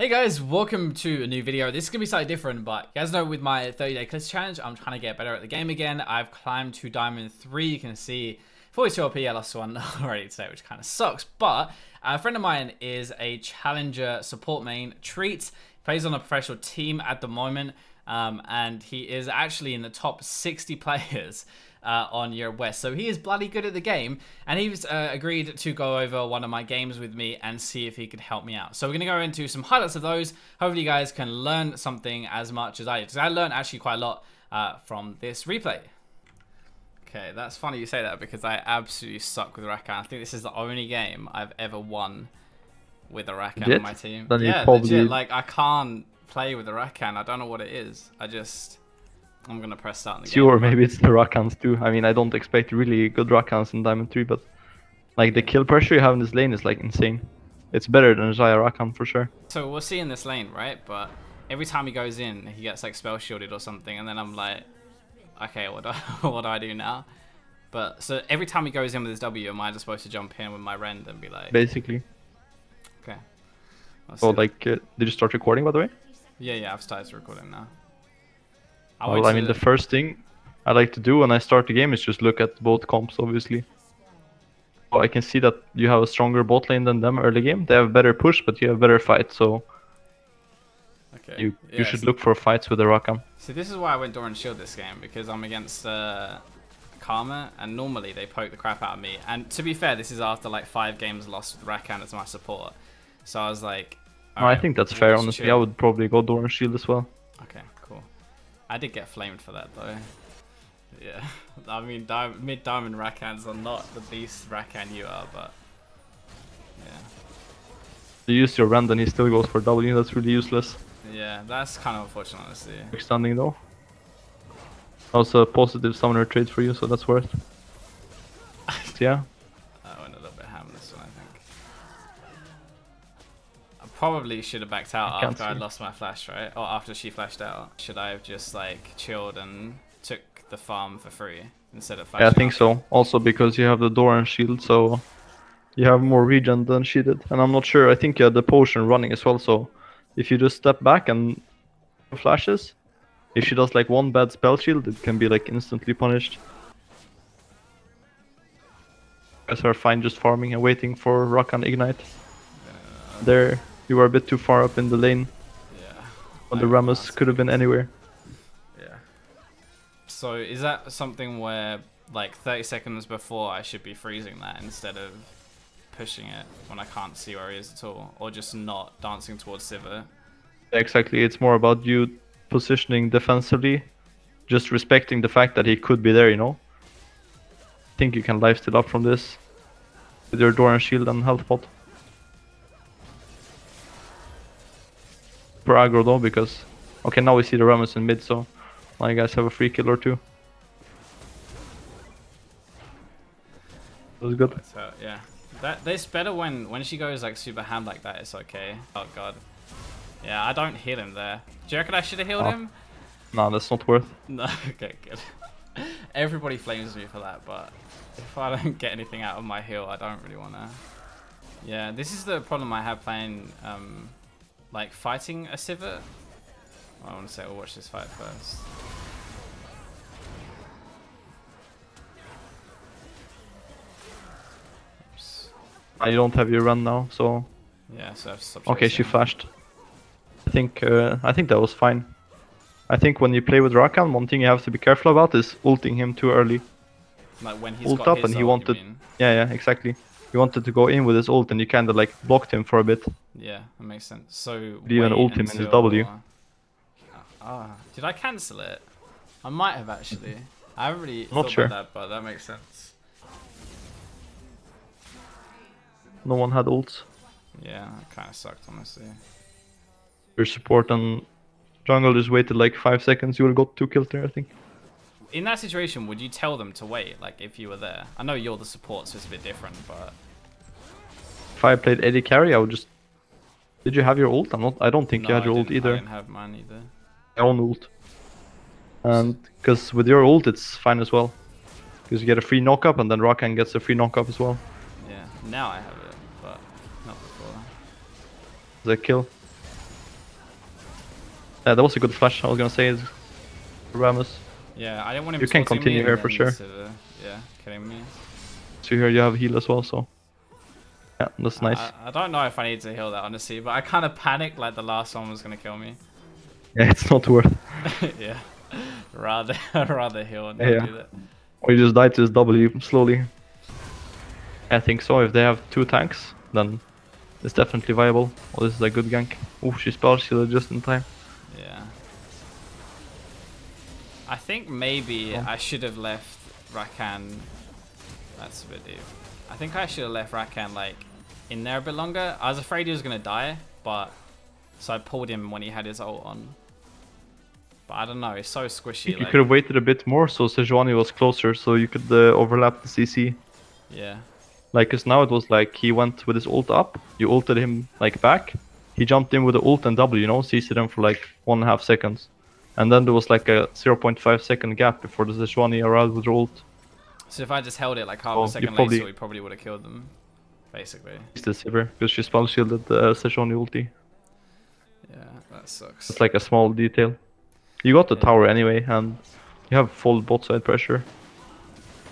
Hey guys, welcome to a new video. This is going to be slightly different, but you guys know with my 30-day Kalista challenge, I'm trying to get better at the game again. I've climbed to Diamond 3, you can see 42 LP, I lost one already today, which kind of sucks. But a friend of mine is a Challenger support main, Treat, plays on a professional team at the moment, and he is actually in the top 60 players on Europe West. So he is bloody good at the game, and he's agreed to go over one of my games with me and see if he could help me out. So we're going to go into some highlights of those. Hopefully you guys can learn something as much as I did, because I learned actually quite a lot from this replay. Okay, that's funny you say that, because I absolutely suck with Rakan. I think this is the only game I've ever won with a Rakan on my team. Then yeah, probably... legit, like I can't play with a Rakan. I don't know what it is. I'm gonna press start in the game. Sure, maybe it's the Rakans too. I mean, I don't expect really good Rakans in Diamond 3, but like the kill pressure you have in this lane is like insane. It's better than Zaya Rakan for sure. So we'll see in this lane, right? But every time he goes in, he gets like spell shielded or something, and then I'm like, okay, what do I do now? But so every time he goes in with his W, am I just supposed to jump in with my Rend and be like... Basically. Okay. So like, did you start recording by the way? Yeah, I've started recording now. Well, I mean, the first thing I like to do when I start the game is just look at both comps, obviously. So I can see that you have a stronger bot lane than them early game. They have better push, but you have better fight, so... Okay. You should look for fights with the Rakan. See, this is why I went Door and Shield this game, because I'm against Karma, and normally they poke the crap out of me. And to be fair, this is after like 5 games lost with Rakan as my support. So I was like... No, I think that's fair, honestly. Chill. I would probably go Door and Shield as well. Okay, cool. I did get flamed for that though. Yeah, I mean, mid-diamond Rakans are not the beast Rakan you are, but yeah. You use your Rend and he still goes for W, that's really useless. Yeah, that's kind of unfortunate, honestly. Extending though. That was a positive summoner trade for you, so that's worth. So, yeah. I went a little bit ham this one, I think. I probably should have backed out after I lost my flash, right? Or after she flashed out. Should I have just like chilled and took the farm for free instead of flashing? Yeah, I think so. Also because you have the door and shield, so you have more regen than she did. And I'm not sure, I think you had the potion running as well, so if you just step back and flashes, if she does like one bad spell shield, it can be like instantly punished. You guys are fine just farming and waiting for Rakan Ignite. There, you were a bit too far up in the lane. Yeah. When the Rammus could have been anywhere. Yeah. So is that something where like 30 seconds before I should be freezing that instead of pushing it when I can't see where he is at all, or just not dancing towards Sivir? Exactly, it's more about you positioning defensively, just respecting the fact that he could be there, you know. I think you can lifesteal up from this with your door and shield and health pot. For aggro though, because okay, now we see the Rammus in mid, so my guys have a free kill or two. That was good. So yeah, that's better when she goes like super ham like that. It's okay. Oh god. Yeah, I don't heal him there. Do you reckon I should have healed him? Nah, that's not worth. No, okay, good. Everybody flames me for that, but if I don't get anything out of my heal, I don't really wanna. Yeah, this is the problem I have playing like fighting a Sivir. I want to say we'll watch this fight first. Oops. You don't have your run now, so Yeah, so I've stopped. okay, she flashed. I think that was fine. I think when you play with Rakan, one thing you have to be careful about is ulting him too early. Like when he's ult got up his and he ult, wanted, you mean? yeah, exactly. He wanted to go in with his ult and you kind of like blocked him for a bit. Yeah, that makes sense. So you even ult him in his W. Did I cancel it? I might have actually. I haven't really Not thought sure. about that, but that makes sense. No one had ults. Yeah, that kind of sucked, honestly. Your support and jungle just waited like 5 seconds. You would have got 2 kills there, I think. In that situation, would you tell them to wait, like if you were there? I know you're the support, so it's a bit different, but... If I played AD carry, I would just... Did you have your ult? I don't think you had your ult either. I didn't have mine either. My own ult. And because with your ult, it's fine as well. Because you get a free knock-up and then Rakan gets a free knock-up as well. Yeah, now I have it, but not before. The kill. That was a good flash. I was gonna say is Ramus. Yeah, I didn't want him. You can taunting continue me here and for then sure. yeah, killing me. So here you have heal as well. So yeah, that's nice. I don't know if I need to heal that honestly, but I kind of panicked like the last one was gonna kill me. Yeah, it's not worth. Yeah, rather heal and not Yeah. do that. Or you just die to this W slowly. I think so. If they have 2 tanks, then it's definitely viable. Oh, this is a good gank. Oh, she spell shielded just in time. Yeah. I think maybe I should have left Rakan. That's a bit deep. I think I should have left Rakan like in there a bit longer. I was afraid he was gonna die, but so I pulled him when he had his ult on. But I don't know, it's so squishy. You could have waited a bit more so Sejuani was closer, so you could overlap the CC. Yeah. Like, cause now it was like he went with his ult up, you ulted him like back, he jumped in with the ult and W, you know, CC'd him for like 1.5 seconds. And then there was like a 0.5 second gap before the Sejuani arrived with the ult. So if I just held it like half a second later, we probably would have killed them, basically. It's the Sivir, because she spell shielded the Sejuani ulti. Yeah, that sucks. It's like a small detail. You got the tower anyway, and you have full bot side pressure.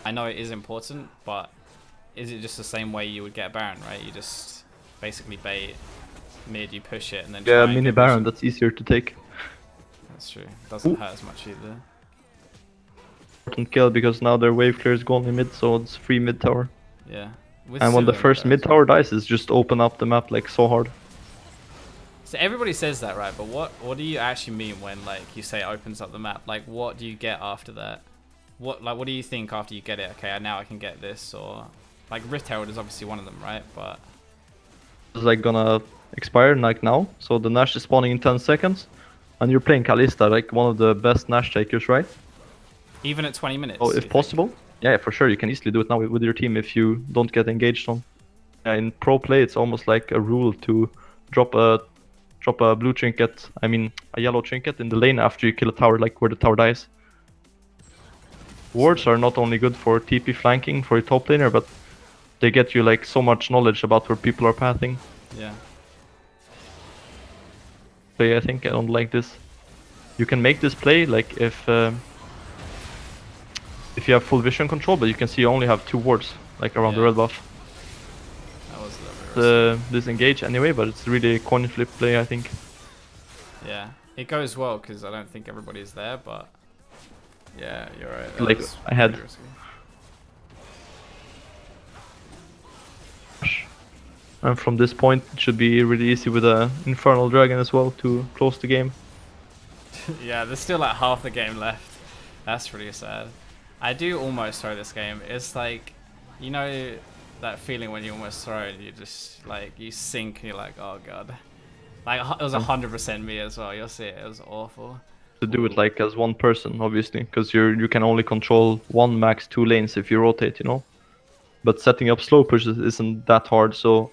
I know it is important, but is it just the same way you would get Baron, right? You just basically bait mid, you push it, and then yeah, mini Baron, that's easier to take. That's true. Doesn't hurt as much either. Important kill because now their wave clear is gone in mid, so it's free mid tower. Yeah. And when the first mid tower dies, it's just open up the map like so hard. So everybody says that, right? But what do you actually mean when like you say it opens up the map? Like what do you get after that? What do you think after you get it? Okay, now I can get this, or like Rift Herald is obviously one of them, right? But it's like gonna expire like now, so the Nash is spawning in 10 seconds, and you're playing Kalista, like one of the best Nash takers, right? Even at 20 minutes. Oh, if possible, yeah, for sure you can easily do it now with your team if you don't get engaged on. In pro play, it's almost like a rule to drop a blue trinket, I mean a yellow trinket in the lane after you kill a tower, like where the tower dies. Wards are not only good for TP flanking for your top laner, but they get you like so much knowledge about where people are pathing. Yeah. Play, I think I don't like this. You can make this play like if you have full vision control, but you can see you only have 2 wards like around the red buff. That was the disengage anyway, but it's really a coin flip play, I think. Yeah, it goes well because I don't think everybody's there, but yeah, you're right. Like I had. And from this point, it should be really easy with a Infernal Dragon as well to close the game. Yeah, there's still like half the game left. That's really sad. I do almost throw this game. It's like, you know, that feeling when you almost throw it, you just like you sink and you're like, oh god. Like it was 100% me as well. You'll see it. It was awful. To do it like as one person, obviously, because you can only control 1 max 2 lanes if you rotate, you know. But setting up slow pushes isn't that hard. So,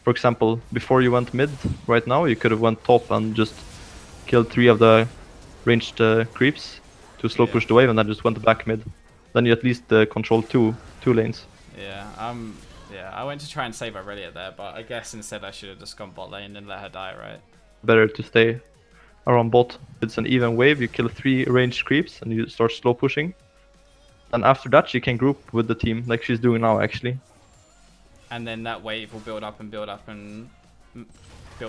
for example, before you went mid, right now you could have went top and just killed 3 of the ranged creeps to slow push the wave, and then just went back mid. Then you at least control two lanes. Yeah, yeah, I went to try and save Aurelia there, but I guess instead I should have just gone bot lane and let her die, right? Better to stay around bot. It's an even wave, you kill 3 ranged creeps and you start slow pushing. And after that she can group with the team, like she's doing now actually. And then that wave will build up and build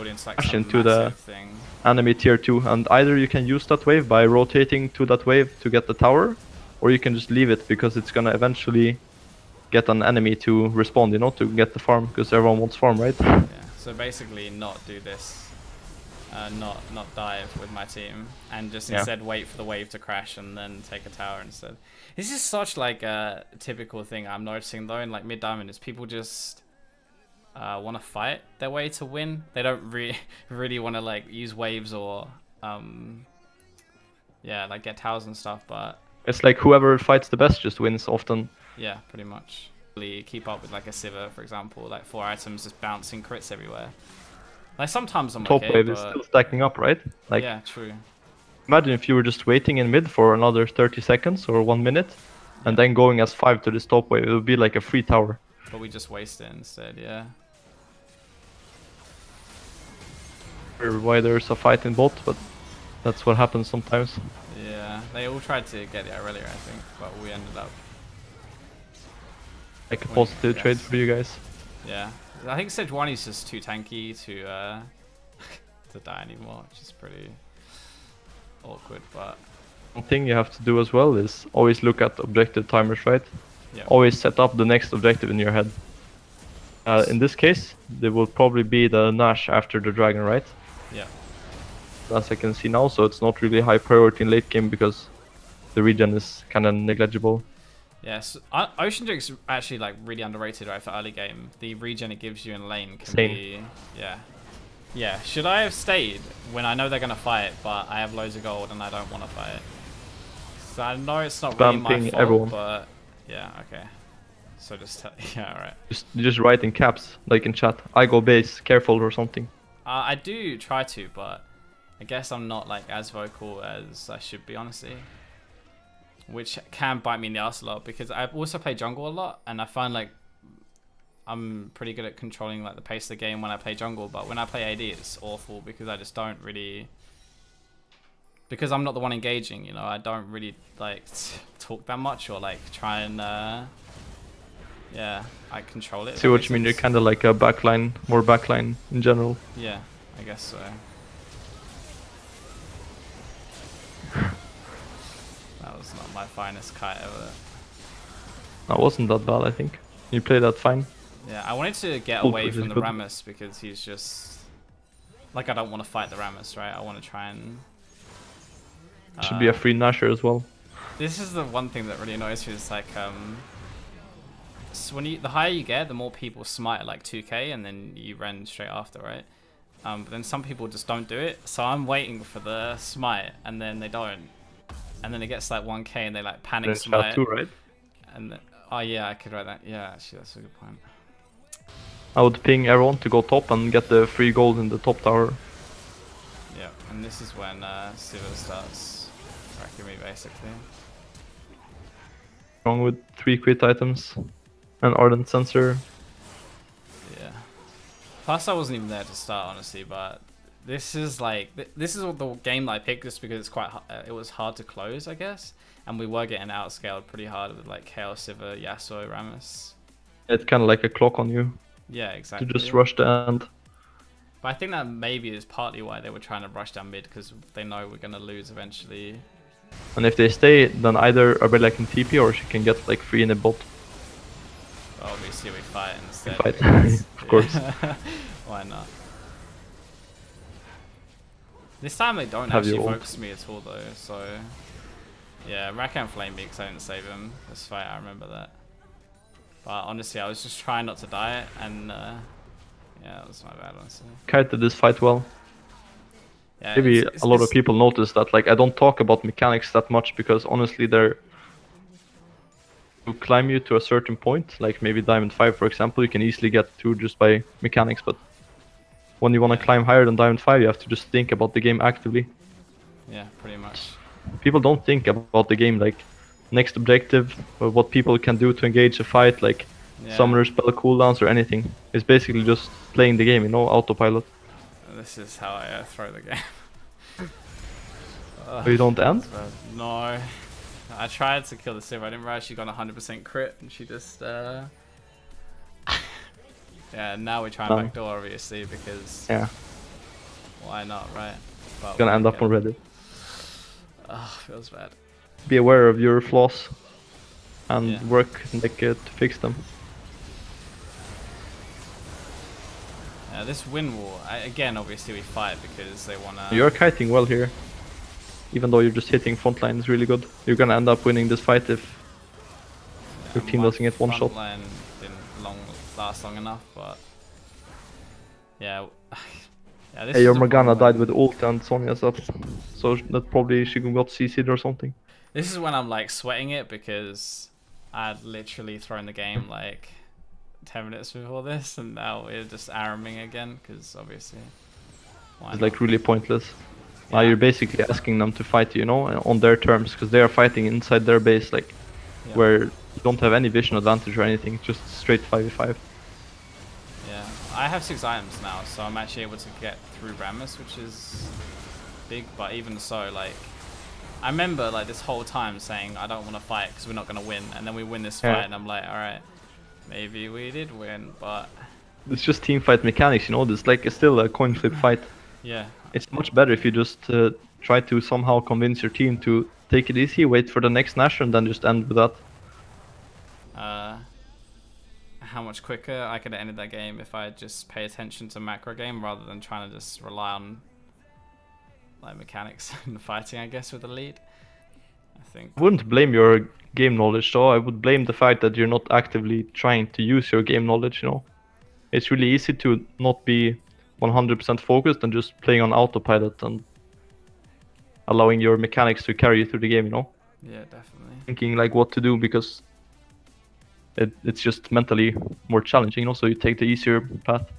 into like Dash some into the thing. enemy tier 2, and either you can use that wave by rotating to that wave to get the tower, or you can just leave it because it's gonna eventually get an enemy to respond, you know, to get the farm, because everyone wants farm, right? Yeah, so basically not do this, not dive with my team, and just instead wait for the wave to crash and then take a tower instead. This is such like a typical thing I'm noticing though in like mid diamond, is people just want to fight their way to win. They don't really want to like use waves or yeah, like get towers and stuff, but it's like whoever fights the best just wins often. Yeah, pretty much. Really keep up with like a Sivir, for example, like 4 items just bouncing crits everywhere. Like sometimes I'm Top okay, wave but is still stacking up, right? Like, yeah, true. Imagine if you were just waiting in mid for another 30 seconds or 1 minute, and then going as 5 to this top wave. It would be like a free tower. But we just waste it instead, yeah. Why there's a fight in bot, but That's what happens sometimes. Yeah, they all tried to get there earlier, I think, but we ended up Like a winning, positive I trade guess. for you guys. Yeah, I think Sejuani's just too tanky to to die anymore, which is pretty awkward. But One thing you have to do as well is always look at objective timers, right? yeah, Always set up the next objective in your head. In this case, there will probably be the Nash after the dragon, right? yeah, As I can see now, so it's not really high priority in late game because the regen is kind of negligible. yes. Ocean Drink's actually like really underrated, right? For early game, the regen it gives you in lane can Same. be yeah. Should I have stayed when I know they're gonna fight, but I have loads of gold and I don't want to fight? So I know it's not really my Spamping fault, everyone. but yeah, okay. So just yeah, alright. Just write in caps, like in chat. I go base, careful or something. I do try to, but I guess I'm not like as vocal as I should be, honestly. Which can bite me in the ass a lot because I also play jungle a lot, and I find like I'm pretty good at controlling like the pace of the game when I play jungle, but when I play AD it's awful because I just don't really, because I'm not the one engaging, you know, I don't really like talk that much or like try and yeah, I control it. See what you mean, you're kind of like a backline, more backline in general. Yeah, I guess so. That was not my finest kite ever. That wasn't that bad, I think. You played that fine. Yeah, I wanted to get Cool, away which is from the good. Rammus because he's just like, I don't want to fight the Rammus, right? I want to try and Should be a free Nasher as well. this is the one thing that really annoys me. Is like so when the higher you get, the more people smite at like 2k and then you run straight after, right? But then some people just don't do it, so I'm waiting for the smite and then they don't, and then it gets like 1k and they like panic And smite. too, right? And then, oh yeah, I could write that. Yeah, actually that's a good point. I would ping everyone to go top and get the free gold in the top tower. Yeah, and this is when Siva starts wrecking me basically. Wrong with 3 crit items. An ardent sensor. Yeah. Plus I wasn't even there to start, honestly, but this is like this is the game that I picked just because it's quite it was hard to close, I guess, and we were getting outscaled pretty hard with like Chaos, Siva, Yasuo, Rammus. It's kind of like a clock on you Yeah, to exactly. just rush the end. But I think that maybe is partly why they were trying to rush down mid, because they know we're gonna lose eventually. And if they stay, then either Arabella can TP or she can get like free in a bot. Obviously we fight instead. Fight, because- of course. Why not? This time they don't Have actually your ult. focus me at all though, so yeah, Rakan flamed me because I didn't save him this fight, I remember that. But honestly, I was just trying not to die, and yeah, that was my bad, honestly. Kited this fight well. Yeah, Maybe it's- a lot of it's- people notice that like I don't talk about mechanics that much because honestly they're to climb you to a certain point, like maybe Diamond 5 for example, you can easily get through just by mechanics, but when you want to Yeah. climb higher than Diamond 5 you have to just think about the game actively. Yeah, pretty much. People don't think about the game like next objective or what people can do to engage a fight, like Yeah. summoner spell cooldowns or anything. It's basically just playing the game, you know, autopilot. This is how I throw the game. So you don't end? No. I tried to kill the Siva. I didn't realize she got 100% crit, and she just yeah, now we try and backdoor obviously because Yeah, why not, right? But it's gonna end up on Reddit. Feels bad. Be aware of your flaws and Yeah. work like to fix them. Yeah, this win war, again, obviously we fight because they wanna. You're kiting well here. Even though you're just hitting front line is really good. You're gonna end up winning this fight if your team doesn't get one shot. Line didn't last long enough, but yeah. Yeah, this Hey, your is a Morgana problem when- died with ult and Sonya's up. So that probably she got CC'd or something. This is when I'm like sweating it because I'd literally thrown the game like 10 minutes before this, and now we're just arming again because obviously. Why It's not? like really pointless. Now Yeah. you're basically asking them to fight you, know, on their terms, because they are fighting inside their base, like Yeah. where you don't have any vision advantage or anything, just straight 5v5. Yeah, I have 6 items now, so I'm actually able to get through Rammus, which is big, but even so, like, I remember like this whole time saying I don't want to fight because we're not going to win, and then we win this fight, and I'm like, all right, maybe we did win, but it's just team fight mechanics, you know. It's like still a coin flip fight. yeah, It's much better if you just try to somehow convince your team to take it easy, wait for the next Nash, and then just end with that. How much quicker I could have ended that game if I just pay attention to macro game rather than trying to just rely on like mechanics and fighting, I guess, with the lead. I think I wouldn't blame your game knowledge though. I would blame the fact that you're not actively trying to use your game knowledge, you know. It's really easy to not be 100% focused and just playing on autopilot and allowing your mechanics to carry you through the game, you know. Yeah, definitely. Thinking like what to do because it's just mentally more challenging, you know, so you take the easier path.